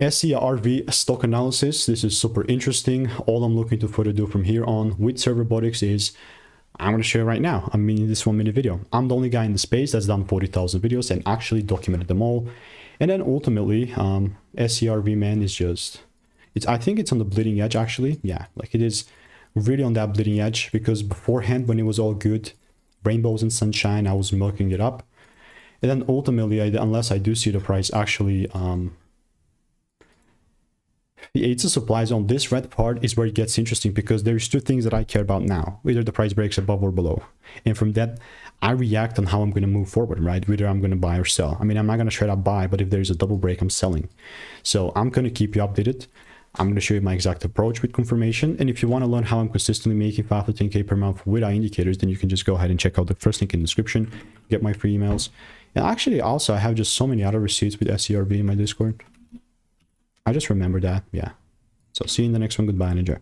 SERV stock analysis. This is super interesting. All I'm looking to further do from here on with SERV Robotics is I'm going to show you right now. I'm in this 1 minute video. I'm the only guy in the space that's done 40,000 videos and actually documented them all. And then ultimately, SERV, man, is just, I think it's on the bleeding edge actually. Yeah, like it is really on that bleeding edge, because beforehand when it was all good, rainbows and sunshine, I was milking it up. And then ultimately, unless I do see the price actually, it's a supply zone. This red part is where it gets interesting, because there's two things that I care about now. Either the price breaks above or below. And from that, I react on how I'm going to move forward, right? Whether I'm going to buy or sell. I mean, I'm not going to straight up buy, but if there's a double break, I'm selling. So I'm going to keep you updated. I'm going to show you my exact approach with confirmation. And if you want to learn how I'm consistently making 5 to 10K per month with our indicators, then you can just go ahead and check out the first link in the description, get my free emails. And actually, also, I have just so many other receipts with SERV in my Discord. I just remember that. Yeah. So see you in the next one. Goodbye and enjoy.